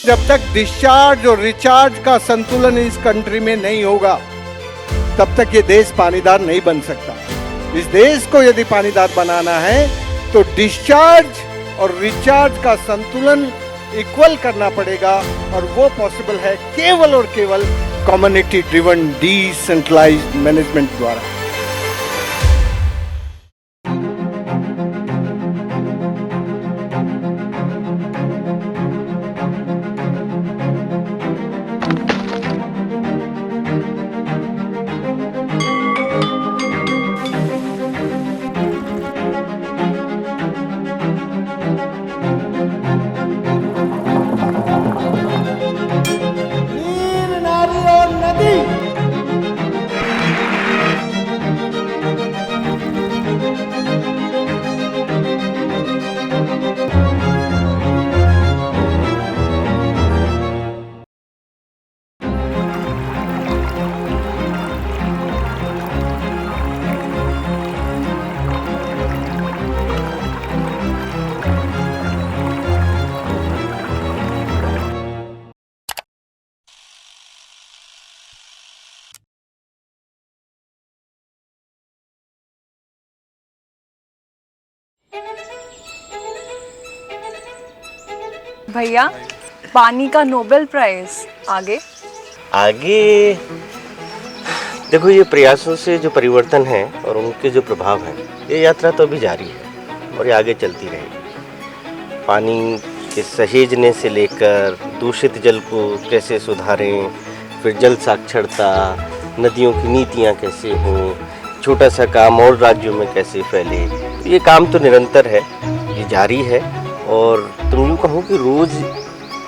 जब तक डिस्चार्ज और रिचार्ज का संतुलन इस कंट्री में नहीं होगा, तब तक ये देश पानीदार नहीं बन सकता। इस देश को यदि पानीदार बनाना है तो डिस्चार्ज और रिचार्ज का संतुलन इक्वल करना पड़ेगा, और वो पॉसिबल है केवल और केवल कम्युनिटी ड्रिवन डिसेंट्रलाइज्ड मैनेजमेंट द्वारा। भैया, पानी का नोबेल प्राइज आगे देखो, ये प्रयासों से जो परिवर्तन है और उनके जो प्रभाव हैं, ये यात्रा तो अभी जारी है और ये आगे चलती रहेगी। पानी के सहेजने से लेकर दूषित जल को कैसे सुधारें, फिर जल साक्षरता, नदियों की नीतियाँ कैसे हों, छोटा सा काम और राज्यों में कैसे फैले, तो ये काम तो निरंतर है, ये जारी है। और तुम यूँ कहो कि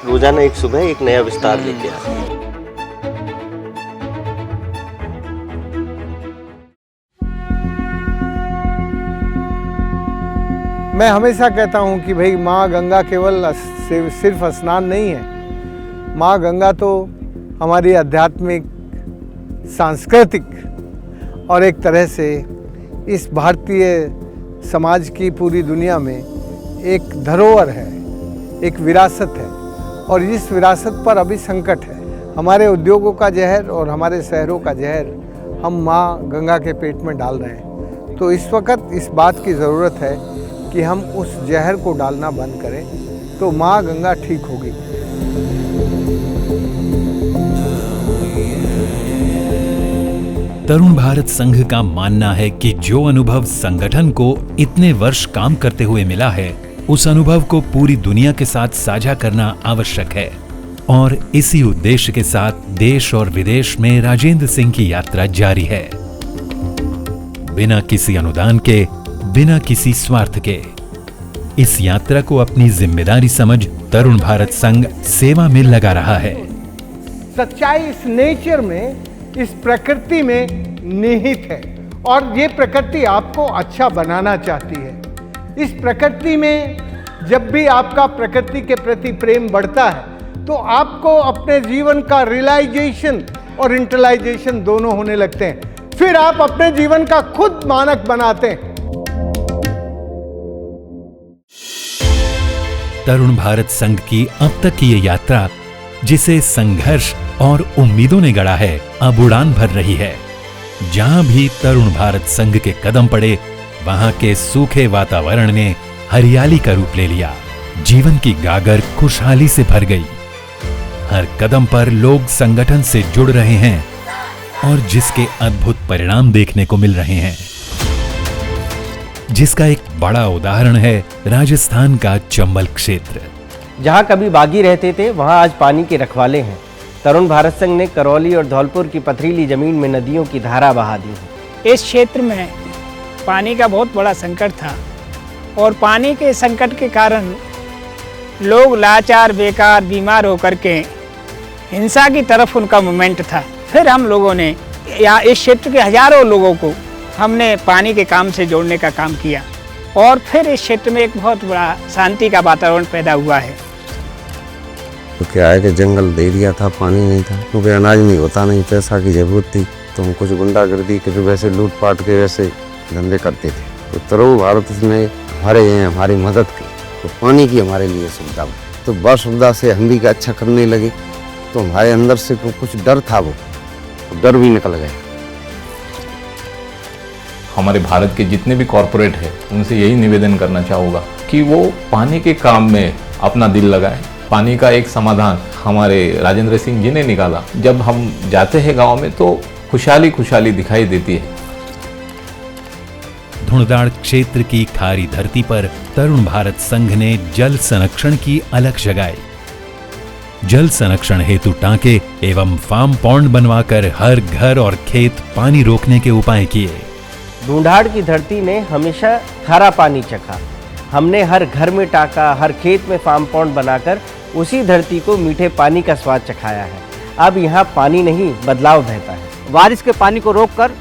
रोजाना एक सुबह एक नया विस्तार लेके आते हैं। मैं हमेशा कहता हूँ कि भाई माँ गंगा केवल सिर्फ स्नान नहीं है। माँ गंगा तो हमारी आध्यात्मिक, सांस्कृतिक और एक तरह से इस भारतीय समाज की पूरी दुनिया में एक धरोहर है, एक विरासत है, और इस विरासत पर अभी संकट है। हमारे उद्योगों का जहर और हमारे शहरों का जहर हम माँ गंगा के पेट में डाल रहे हैं। तो इस वक्त इस बात की ज़रूरत है कि हम उस जहर को डालना बंद करें, तो माँ गंगा ठीक होगी। तरुण भारत संघ का मानना है कि जो अनुभव संगठन को इतने वर्ष काम करते हुए मिला है, उस अनुभव को पूरी दुनिया के साथ साझा करना आवश्यक है। और इसी उद्देश्य के साथ देश और विदेश में राजेंद्र सिंह की यात्रा जारी है, बिना किसी अनुदान के, बिना किसी स्वार्थ के। इस यात्रा को अपनी जिम्मेदारी समझ तरुण भारत संघ सेवा में लगा रहा है। सच्चाई इस नेचर में, इस प्रकृति में निहित है, और ये प्रकृति आपको अच्छा बनाना चाहती है। इस प्रकृति में जब भी आपका प्रकृति के प्रति प्रेम बढ़ता है, तो आपको अपने जीवन का रियलाइजेशन और इंटरलाइजेशन दोनों होने लगते हैं। फिर आप अपने जीवन का खुद मानक बनाते हैं। तरुण भारत संघ की अब तक की ये यात्रा, जिसे संघर्ष और उम्मीदों ने गढ़ा है, अब उड़ान भर रही है। जहां भी तरुण भारत संघ के कदम पड़े, वहां के सूखे वातावरण ने हरियाली का रूप ले लिया। जीवन की गागर खुशहाली से भर गई। हर कदम पर लोग संगठन से जुड़ रहे हैं और जिसके अद्भुत परिणाम देखने को मिल रहे हैं, जिसका एक बड़ा उदाहरण है राजस्थान का चंबल क्षेत्र। जहाँ कभी बागी रहते थे, वहाँ आज पानी के रखवाले हैं। तरुण भारत संघ ने करौली और धौलपुर की पथरीली जमीन में नदियों की धारा बहा दी है। इस क्षेत्र में पानी का बहुत बड़ा संकट था, और पानी के संकट के कारण लोग लाचार, बेकार, बीमार होकर के हिंसा की तरफ उनका मूवमेंट था। फिर हम लोगों ने या इस क्षेत्र के हजारों लोगों को हमने पानी के काम से जोड़ने का काम किया, और फिर इस क्षेत्र में एक बहुत बड़ा शांति का वातावरण पैदा हुआ है। तो क्या है कि जंगल दे दिया था, पानी नहीं था, क्योंकि अनाज नहीं होता, नहीं पैसा की जरूरत थी, तो हम कुछ गुंडागर्दी के वैसे लूटपाट के वैसे धंधे करते थे। तो तरुण भारत ने हमारी मदद की, तो पानी की हमारे लिए सुविधा हुई। तो बस सुविधा से हम भी अच्छा करने लगे। तो हमारे अंदर से कुछ डर था, वो डर भी निकल गया। हमारे भारत के जितने भी कॉरपोरेट है उनसे यही निवेदन करना चाहूँगा कि वो पानी के काम में अपना दिल लगाएं। पानी का एक समाधान हमारे राजेंद्र सिंह जी ने निकाला। जब हम जाते हैं गांव में तो खुशहाली खुशहाली दिखाई देती है। धुंधाड़ क्षेत्र की खारी धरती पर तरुण भारत संघ ने जल संरक्षण की अलख जगाई। जल संरक्षण हेतु टांके एवं फार्म पॉन्ड बनवाकर हर घर और खेत पानी रोकने के उपाय किए। ढूंढाड़ की धरती ने हमेशा खारा पानी चखा। हमने हर घर में टाका, हर खेत में फार्म पॉन्ड बनाकर उसी धरती को मीठे पानी का स्वाद चखाया है। अब यहाँ पानी नहीं, बदलाव बहता है। बारिश के पानी को रोककर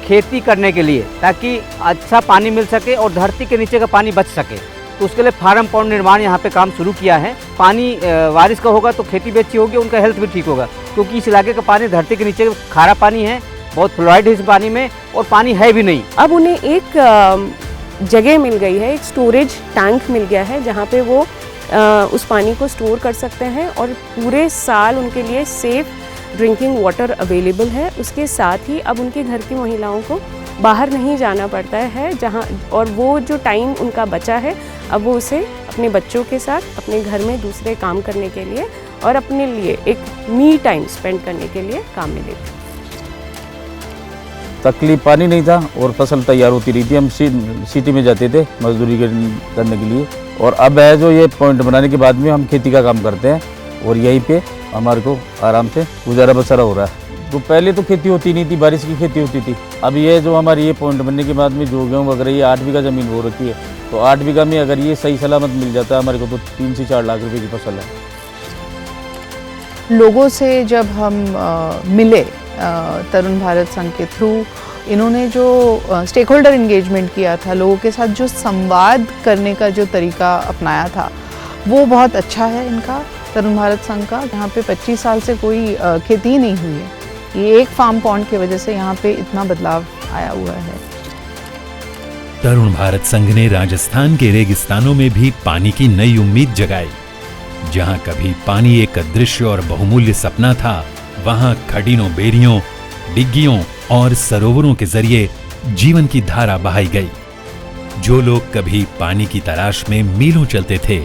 खेती करने के लिए, ताकि अच्छा पानी मिल सके और धरती के नीचे का पानी बच सके, तो उसके लिए फार्म पॉन्ड निर्माण यहाँ पे काम शुरू किया है। पानी बारिश का होगा तो खेती भी अच्छी होगी, उनका हेल्थ भी ठीक होगा, क्योंकि इस इलाके का पानी धरती के नीचे खारा पानी है, बहुत फ्लोराइड है इस पानी में और पानी है भी नहीं। अब उन्हें एक जगह मिल गई है, एक स्टोरेज टैंक मिल गया है जहाँ पे वो उस पानी को स्टोर कर सकते हैं और पूरे साल उनके लिए सेफ ड्रिंकिंग वाटर अवेलेबल है। उसके साथ ही अब उनके घर की महिलाओं को बाहर नहीं जाना पड़ता है, जहाँ और वो जो टाइम उनका बचा है अब वो उसे अपने बच्चों के साथ अपने घर में दूसरे काम करने के लिए और अपने लिए एक मी टाइम स्पेंड करने के लिए काम में लेते हैं। तकलीफ पानी नहीं था और फसल तैयार होती रही थी। हम सिटी में जाते थे मजदूरी करने के लिए, और अब है जो ये पॉइंट बनाने के बाद में हम खेती का काम करते हैं और यहीं पे हमारे को आराम से गुजारा बसरा हो रहा है। तो पहले तो खेती होती नहीं थी, बारिश की खेती होती थी। अब ये जो हमारी ये पॉइंट बनने के बाद में जो गेहूँ वगैरह ये 8 बीघा ज़मीन हो रखी है, तो 8 बीघा में अगर ये सही सलामत मिल जाता है हमारे को तो 3 से 4 लाख रुपये की फसल है। लोगों से जब हम मिले तरुण भारत संघ के थ्रू, इन्होंने जो स्टेक होल्डर इंगेजमेंट किया था, लोगों के साथ जो संवाद करने का जो तरीका अपनाया था वो बहुत अच्छा है इनका, तरुण भारत संघ का। यहाँ पे 25 साल से कोई खेती ही नहीं हुई है। ये एक फार्म पॉन्ड की वजह से यहाँ पे इतना बदलाव आया हुआ है। तरुण भारत संघ ने राजस्थान के रेगिस्तानों में भी पानी की नई उम्मीद जगाई। जहां कभी पानी एक अदृश्य और बहुमूल्य सपना था, वहां खडीनों, बेरियों, डिग्गियों और सरोवरों के जरिए जीवन की धारा बहाई गई। जो लोग कभी पानी की तलाश में मीलों चलते थे,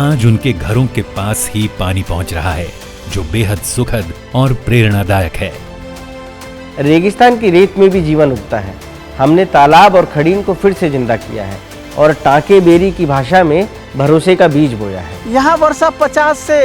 आज उनके घरों के पास ही पानी पहुंच रहा है, जो बेहद सुखद और प्रेरणादायक है। रेगिस्तान की रेत में भी जीवन उगता है। हमने तालाब और खड़ीन को फिर से जिंदा किया है और टांके बेरी की भाषा में भरोसे का बीज बोया है। यहाँ वर्षा 50 से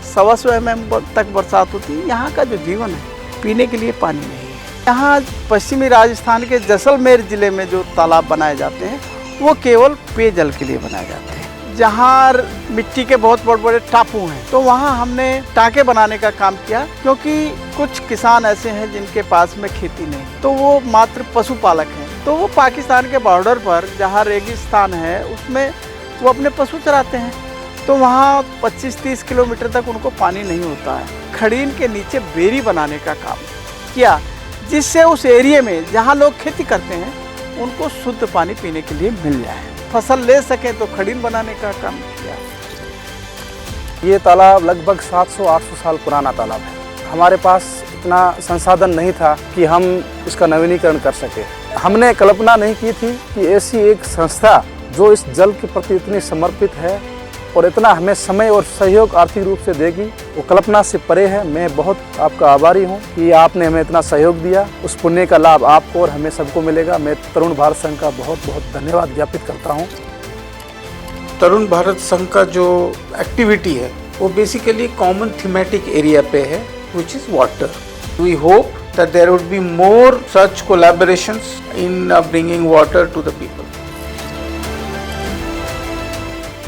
125 mm तक बरसात होती है। यहाँ का जो जीवन है, पीने के लिए पानी नहीं है। यहाँ पश्चिमी राजस्थान के जैसलमेर जिले में जो तालाब बनाए जाते हैं वो केवल पेयजल के लिए बनाए जाते हैं। जहाँ मिट्टी के बहुत बड़े बड़े टापू हैं, तो वहाँ हमने टांके बनाने का काम किया, क्योंकि कुछ किसान ऐसे हैं जिनके पास में खेती नहीं, तो वो मात्र पशुपालक हैं। तो वो पाकिस्तान के बॉर्डर पर जहाँ रेगिस्तान है उसमें वो अपने पशु चराते हैं, तो वहाँ 25-30 किलोमीटर तक उनको पानी नहीं होता है। खड़ीन के नीचे बेरी बनाने का काम किया, जिससे उस एरिया में जहाँ लोग खेती करते हैं उनको शुद्ध पानी पीने के लिए मिल जाए, फसल ले सकें, तो खड़ीन बनाने का काम किया। ये तालाब लगभग 700-800 साल पुराना तालाब है। हमारे पास इतना संसाधन नहीं था कि हम इसका नवीनीकरण कर सके। हमने कल्पना नहीं की थी कि ऐसी एक संस्था जो इस जल के प्रति इतनी समर्पित है और इतना हमें समय और सहयोग आर्थिक रूप से देगी, वो कल्पना से परे है। मैं बहुत आपका आभारी हूँ कि आपने हमें इतना सहयोग दिया। उस पुण्य का लाभ आपको और हमें सबको मिलेगा। मैं तरुण भारत संघ का बहुत बहुत धन्यवाद ज्ञापित करता हूँ। तरुण भारत संघ का जो एक्टिविटी है वो बेसिकली कॉमन थीमेटिक एरिया पे है, which is water. We hope that there would be more such collaborations in bringing water to the people.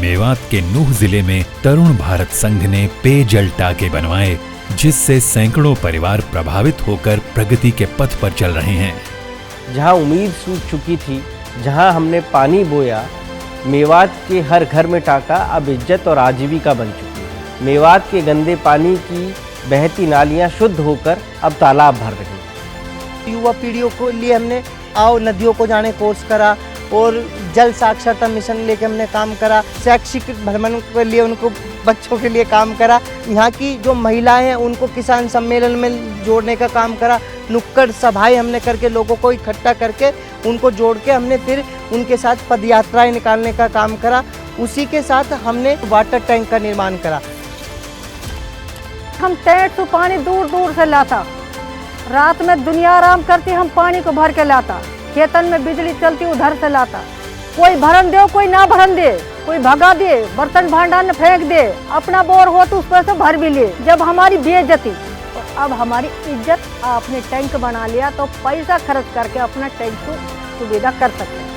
Mewat के नूह जिले में तरुण भारत संघ ने पेयजल टाके बनवाए, जिससे सैकड़ों परिवार प्रभावित होकर प्रगति के पथ पर चल रहे हैं। जहाँ उम्मीद सूझ चुकी थी, जहाँ हमने पानी बोया, मेवात के हर घर में टाका अब इज्जत और आजीविका बन चुकी है। मेवात के गंदे पानी की बहती नालियाँ शुद्ध होकर अब तालाब भर रही हैं। युवा पीढ़ियों को लिए हमने आओ नदियों को जाने कोर्स करा और जल साक्षरता मिशन लेके हमने काम करा। शैक्षिक भ्रमण के लिए उनको बच्चों के लिए काम करा। यहाँ की जो महिलाएं हैं उनको किसान सम्मेलन में जोड़ने का काम करा। नुक्कड़ सभाएं हमने करके लोगों को इकट्ठा करके उनको जोड़ के हमने फिर उनके साथ पदयात्राएं निकालने का काम करा। उसी के साथ हमने वाटर टैंक का निर्माण करा। हम टैंक से पानी दूर दूर से लाता, रात में दुनिया आराम करती, हम पानी को भर के लाता। खेतन में बिजली चलती उधर से लाता। कोई भरन दे, कोई ना भरन दे, कोई भगा दे, बर्तन भांडा में फेंक दे, अपना बोर हो तो उस पर से भर भी ले। जब हमारी बेइज्जती और अब हमारी इज्जत, आपने टैंक बना लिया तो पैसा खर्च करके अपना टैंक को सुविधा कर सकते हैं।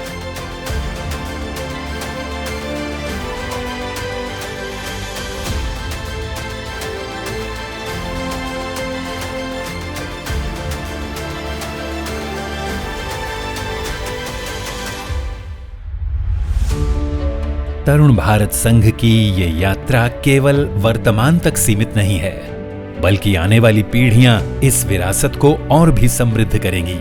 तरुण भारत संघ की ये यात्रा केवल वर्तमान तक सीमित नहीं है, बल्कि आने वाली पीढ़ियां इस विरासत को और भी समृद्ध करेंगी।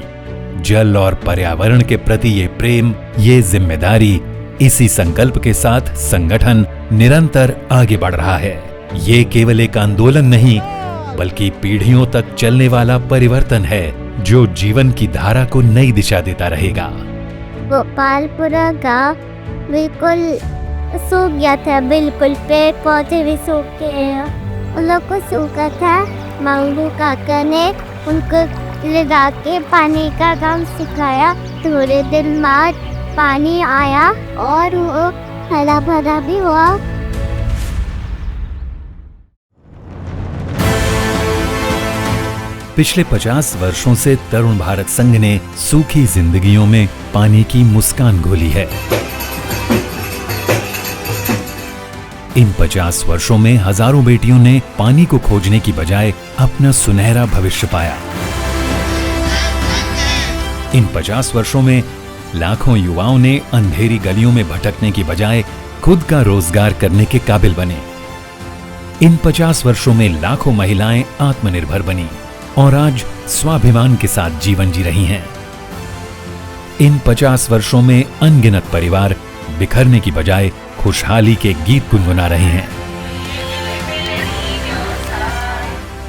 जल और पर्यावरण के प्रति ये प्रेम, ये जिम्मेदारी, इसी संकल्प के साथ संगठन निरंतर आगे बढ़ रहा है। ये केवल एक आंदोलन नहीं, बल्कि पीढ़ियों तक चलने वाला परिवर्तन है, जो जीवन की धारा को नई दिशा देता रहेगा। गोपालपुरा गांव बिल्कुल सूख गया था, बिल्कुल पेड़ पौधे भी सूख गए हैं। उन लोग को सूखा था, मंगू काका ने उनको लगा के पानी का काम सिखाया। थोड़े दिन बाद पानी आया और वो हरा भरा भी हुआ। पिछले 50 वर्षों से तरुण भारत संघ ने सूखी जिंदगियों में पानी की मुस्कान घोली है। इन 50 वर्षों में हजारों बेटियों ने पानी को खोजने की बजाय अपना सुनहरा भविष्य पाया। इन 50 वर्षों में लाखों युवाओं ने अंधेरी गलियों में भटकने की बजाय खुद का रोजगार करने के काबिल बने। इन 50 वर्षों में लाखों महिलाएं आत्मनिर्भर बनी और आज स्वाभिमान के साथ जीवन जी रही हैं। इन 50 वर्षों में अनगिनत परिवार बिखरने की बजाय खुशहाली के गीत गुनगुना रहे हैं।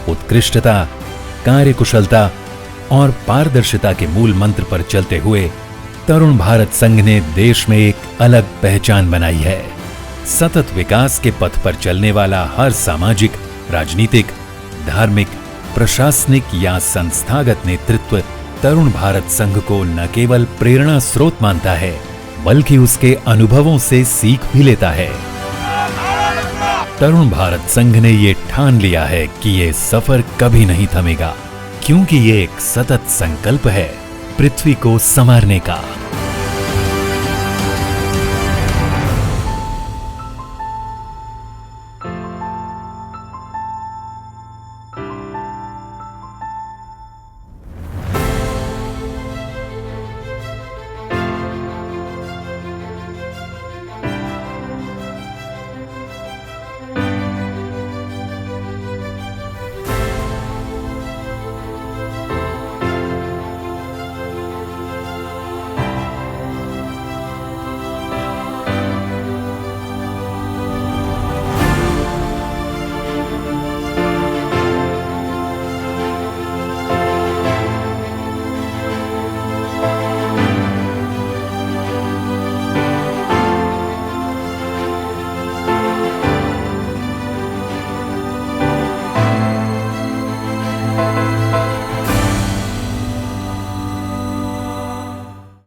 उत्कृष्टता, कार्यकुशलता और पारदर्शिता के मूल मंत्र पर चलते हुए तरुण भारत संघ ने देश में एक अलग पहचान बनाई है। सतत विकास के पथ पर चलने वाला हर सामाजिक, राजनीतिक, धार्मिक, प्रशासनिक या संस्थागत नेतृत्व तरुण भारत संघ को न केवल प्रेरणा स्रोत मानता है, बल्कि उसके अनुभवों से सीख भी लेता है। तरुण भारत संघ ने ये ठान लिया है कि ये सफर कभी नहीं थमेगा, क्योंकि ये एक सतत संकल्प है पृथ्वी को संवारने का।